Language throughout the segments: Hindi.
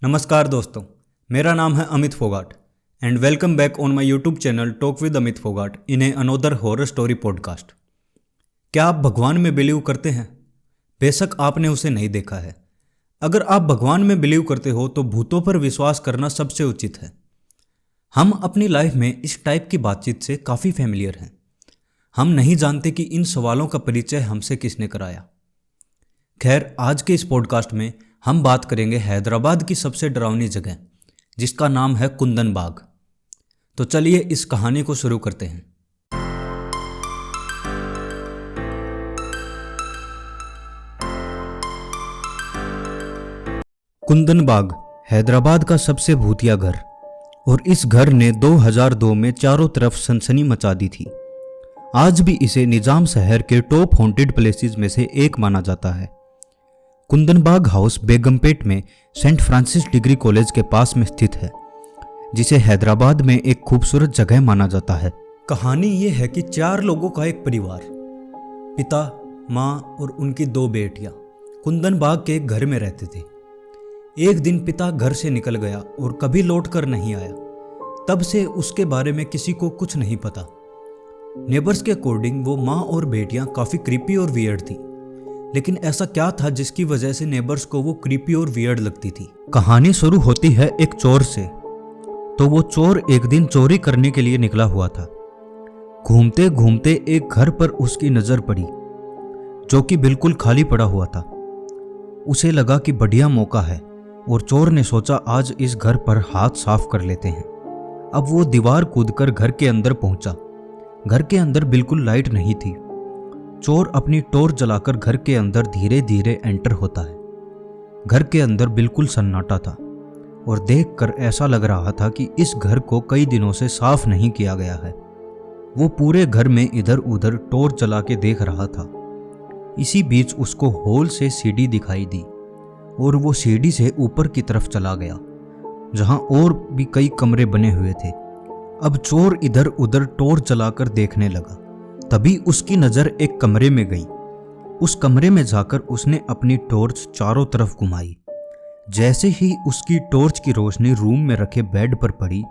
नमस्कार दोस्तों, मेरा नाम है Amit Phogat and welcome back on my YouTube channel talk with Amit Phogat in A another horror story podcast. क्या आप भगवान में बिलीव करते हैं? बेशक आपने उसे नहीं देखा है। अगर आप भगवान में बिलीव करते हो तो भूतों पर विश्वास करना सबसे उचित है। हम अपनी लाइफ में इस टाइप की बातचीत से काफ़ी फैमिलियर हैं। हम नहीं जानते कि इन सवालों का परिचय हमसे किसने कराया। खैर, आज के इस पॉडकास्ट में हम बात करेंगे हैदराबाद की सबसे डरावनी जगह जिसका नाम है कुंदन बाग। तो चलिए इस कहानी को शुरू करते हैं। कुंदन बाग हैदराबाद का सबसे भूतिया घर, और इस घर ने 2002 में चारों तरफ सनसनी मचा दी थी। आज भी इसे निजाम शहर के टॉप हॉन्टेड प्लेसेस में से एक माना जाता है। कुंदन बाग हाउस बेगमपेट में सेंट फ्रांसिस डिग्री कॉलेज के पास में स्थित है, जिसे हैदराबाद में एक खूबसूरत जगह माना जाता है। कहानी ये है कि 4 लोगों का एक परिवार, पिता, माँ और उनकी 2 बेटियां कुंदन बाग के एक घर में रहते थे। एक दिन पिता घर से निकल गया और कभी लौट कर नहीं आया। तब से उसके बारे में किसी को कुछ नहीं पता। नेबर्स के अकॉर्डिंग वो माँ और बेटियां काफ़ी क्रीपी और वियर्ड थी, लेकिन ऐसा क्या था जिसकी वजह से नेबर्स को वो क्रीपी और वियर्ड लगती थी। कहानी शुरू होती है एक चोर से। तो वो चोर एक दिन चोरी करने के लिए निकला हुआ था। घूमते घूमते एक घर पर उसकी नज़र पड़ी जो कि बिल्कुल खाली पड़ा हुआ था। उसे लगा कि बढ़िया मौका है और चोर ने सोचा आज इस घर पर हाथ साफ कर लेते हैं। अब वो दीवार कूदकर घर के अंदर पहुंचा। घर के अंदर बिल्कुल लाइट नहीं थी। चोर अपनी टॉर्च जलाकर घर के अंदर धीरे धीरे एंटर होता है। घर के अंदर बिल्कुल सन्नाटा था और देखकर ऐसा लग रहा था कि इस घर को कई दिनों से साफ नहीं किया गया है। वो पूरे घर में इधर उधर टॉर्च जला के देख रहा था। इसी बीच उसको हॉल से सीढ़ी दिखाई दी और वो सीढ़ी से ऊपर की तरफ चला गया, जहां और भी कई कमरे बने हुए थे। अब चोर इधर उधर टॉर्च जलाकर देखने लगा। तभी उसकी नज़र एक कमरे में गई। उस कमरे में जाकर उसने अपनी टॉर्च चारों तरफ घुमाई। जैसे ही उसकी टॉर्च की रोशनी रूम में रखे बेड पर पड़ी,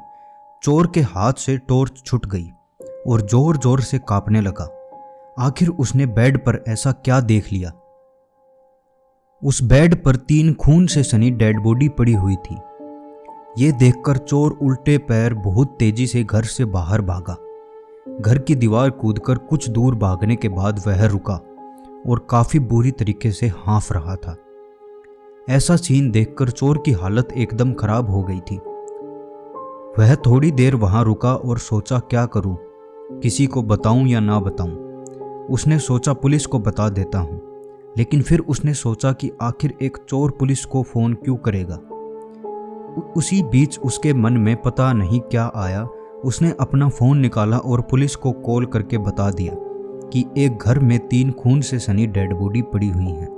चोर के हाथ से टॉर्च छूट गई और जोर जोर से कांपने लगा। आखिर उसने बेड पर ऐसा क्या देख लिया? उस बेड पर 3 खून से सनी डेड बॉडी पड़ी हुई थी। ये देखकर चोर उल्टे पैर बहुत तेजी से घर से बाहर भागा। घर की दीवार कूदकर कुछ दूर भागने के बाद वह रुका और काफी बुरी तरीके से हाँफ रहा था। ऐसा सीन देखकर चोर की हालत एकदम खराब हो गई थी। वह थोड़ी देर वहां रुका और सोचा क्या करूं, किसी को बताऊं या ना बताऊं। उसने सोचा पुलिस को बता देता हूं, लेकिन फिर उसने सोचा कि आखिर एक चोर पुलिस को फोन क्यों करेगा। उसी बीच उसके मन में पता नहीं क्या आया। उसने अपना फ़ोन निकाला और पुलिस को कॉल करके बता दिया कि एक घर में 3 खून से सनी डेड बॉडी पड़ी हुई हैं।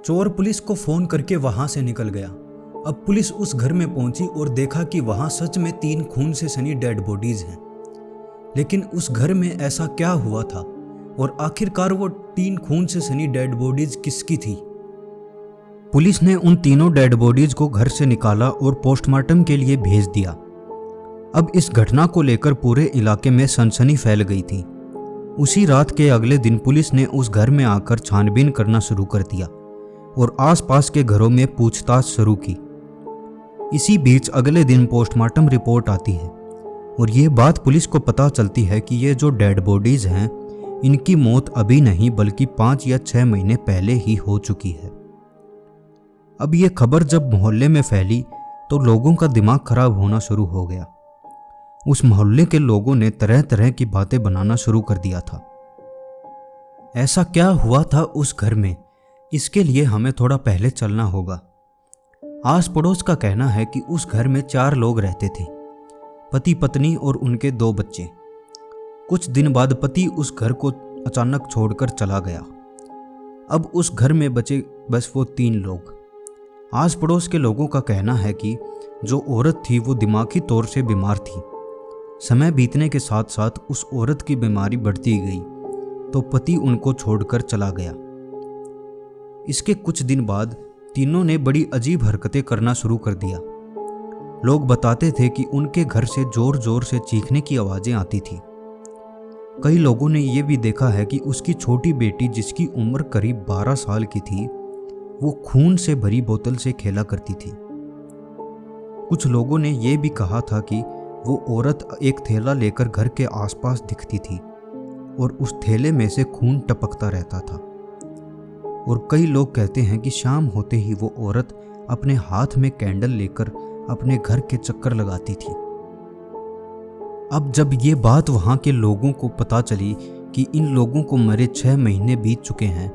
चोर पुलिस को फ़ोन करके वहाँ से निकल गया। अब पुलिस उस घर में पहुंची और देखा कि वहाँ सच में 3 खून से सनी डेड बॉडीज़ हैं। लेकिन उस घर में ऐसा क्या हुआ था और आखिरकार वो 3 खून से सनी डेड बॉडीज़ किसकी थी? पुलिस ने उन तीनों डेड बॉडीज़ को घर से निकाला और पोस्टमार्टम के लिए भेज दिया। अब इस घटना को लेकर पूरे इलाके में सनसनी फैल गई थी। उसी रात के अगले दिन पुलिस ने उस घर में आकर छानबीन करना शुरू कर दिया और आसपास के घरों में पूछताछ शुरू की। इसी बीच अगले दिन पोस्टमार्टम रिपोर्ट आती है और ये बात पुलिस को पता चलती है कि ये जो डेड बॉडीज हैं, इनकी मौत अभी नहीं बल्कि 5 या 6 महीने पहले ही हो चुकी है। अब ये खबर जब मोहल्ले में फैली तो लोगों का दिमाग खराब होना शुरू हो गया। उस मोहल्ले के लोगों ने तरह तरह की बातें बनाना शुरू कर दिया था। ऐसा क्या हुआ था उस घर में, इसके लिए हमें थोड़ा पहले चलना होगा। आस पड़ोस का कहना है कि उस घर में 4 लोग रहते थे, पति पत्नी और उनके 2 बच्चे। कुछ दिन बाद पति उस घर को अचानक छोड़कर चला गया। अब उस घर में बचे बस वो 3 लोग। आस पड़ोस के लोगों का कहना है कि जो औरत थी वो दिमागी तौर से बीमार थी। समय बीतने के साथ साथ उस औरत की बीमारी बढ़ती गई तो पति उनको छोड़कर चला गया। इसके कुछ दिन बाद तीनों ने बड़ी अजीब हरकतें करना शुरू कर दिया। लोग बताते थे कि उनके घर से जोर जोर से चीखने की आवाज़ें आती थी। कई लोगों ने यह भी देखा है कि उसकी छोटी बेटी, जिसकी उम्र करीब 12 साल की थी, वो खून से भरी बोतल से खेला करती थी। कुछ लोगों ने यह भी कहा था कि वो औरत एक थैला लेकर घर के आसपास दिखती थी और उस थैले में से खून टपकता रहता था। और कई लोग कहते हैं कि शाम होते ही वो औरत अपने हाथ में कैंडल लेकर अपने घर के चक्कर लगाती थी। अब जब ये बात वहाँ के लोगों को पता चली कि इन लोगों को मरे 6 महीने बीत चुके हैं,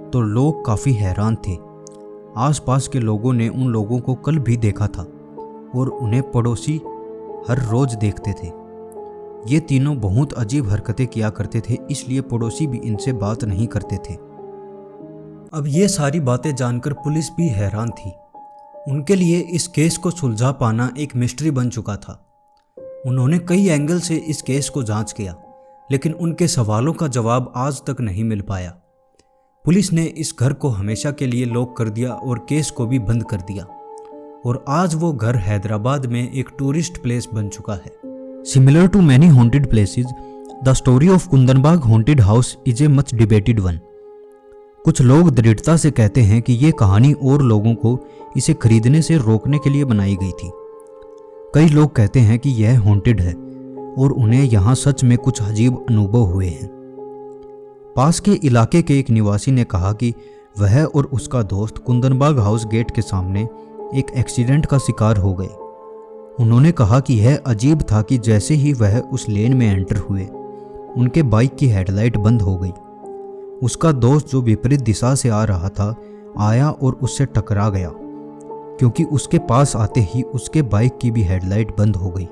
तो लोग काफ़ी हैरान थे। आसपास के लोगों ने उन लोगों को कल भी देखा था और उन्हें पड़ोसी हर रोज़ देखते थे। ये तीनों बहुत अजीब हरकतें किया करते थे, इसलिए पड़ोसी भी इनसे बात नहीं करते थे। अब ये सारी बातें जानकर पुलिस भी हैरान थी। उनके लिए इस केस को सुलझा पाना एक मिस्ट्री बन चुका था। उन्होंने कई एंगल से इस केस को जांच किया, लेकिन उनके सवालों का जवाब आज तक नहीं मिल पाया। पुलिस ने इस घर को हमेशा के लिए लॉक कर दिया और केस को भी बंद कर दिया, और आज वो घर हैदराबाद में एक टूरिस्ट प्लेस बन चुका है। Similar to many haunted places, the story of Kundanbagh haunted house is a much debated one. कुछ लोग दृढ़ता से कहते हैं कि ये कहानी और लोगों को इसे खरीदने से रोकने के लिए बनाई गई थी। कई लोग कहते हैं कि यह हॉन्टेड है और उन्हें यहाँ सच में कुछ अजीब अनुभव हुए हैं। पास के इलाके के एक निवासी ने कहा कि वह और उसका दोस्त कुंदनबाग हाउस गेट के सामने एक एक्सीडेंट का शिकार हो गए। उन्होंने कहा कि यह अजीब था कि जैसे ही वह उस लेन में एंटर हुए, उनके बाइक की हेडलाइट बंद हो गई। उसका दोस्त, जो विपरीत दिशा से आ रहा था, आया और उससे टकरा गया, क्योंकि उसके पास आते ही उसके बाइक की भी हेडलाइट बंद हो गई।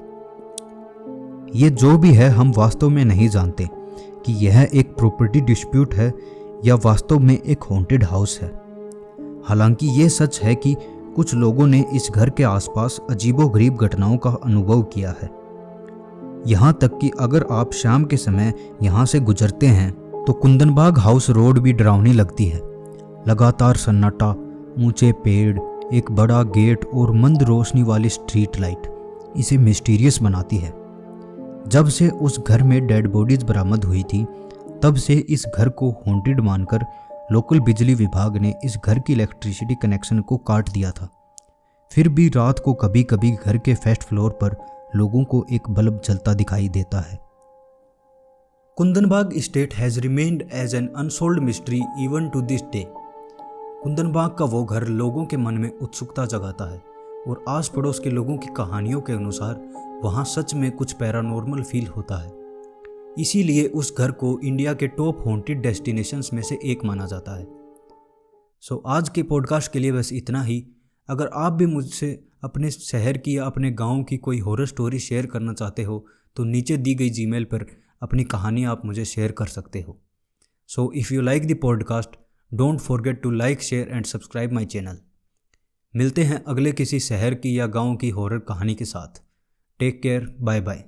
ये जो भी है, हम वास्तव में नहीं जानते कि यह एक प्रॉपर्टी डिस्प्यूट है या वास्तव में एक हॉन्टेड हाउस है। हालांकि ये सच है कि कुछ लोगों ने इस घर के आसपास अजीबोगरीब घटनाओं का अनुभव किया है। यहाँ तक कि अगर आप शाम के समय यहाँ से गुजरते हैं तो कुंदनबाग हाउस रोड भी डरावनी लगती है। लगातार सन्नाटा, ऊंचे पेड़, एक बड़ा गेट और मंद रोशनी वाली स्ट्रीट लाइट इसे मिस्टीरियस बनाती है। जब से उस घर में डेड बॉडीज बरामद हुई थी, तब से इस घर को हॉन्टेड मानकर लोकल बिजली विभाग ने इस घर की इलेक्ट्रिसिटी कनेक्शन को काट दिया था। फिर भी रात को कभी कभी घर के फर्स्ट फ्लोर पर लोगों को एक बल्ब जलता दिखाई देता है। Kundanbagh estate has remained as an unsolved mystery even to this day. Kundanbagh का वो घर लोगों के मन में उत्सुकता जगाता है, और आस पड़ोस के लोगों की कहानियों के अनुसार वहाँ सच में कुछ पैरानॉर्मल फील होता है। इसीलिए उस घर को इंडिया के टॉप हॉन्टेड डेस्टिनेशंस में से एक माना जाता है। सो आज के पॉडकास्ट के लिए बस इतना ही। अगर आप भी मुझसे अपने शहर की या अपने गांव की कोई हॉरर स्टोरी शेयर करना चाहते हो, तो नीचे दी गई जीमेल पर अपनी कहानी आप मुझे शेयर कर सकते हो। So if you like the podcast, don't forget to like, share and subscribe my channel. मिलते हैं अगले किसी शहर की या गाँव की हॉरर कहानी के साथ। Take care, bye bye.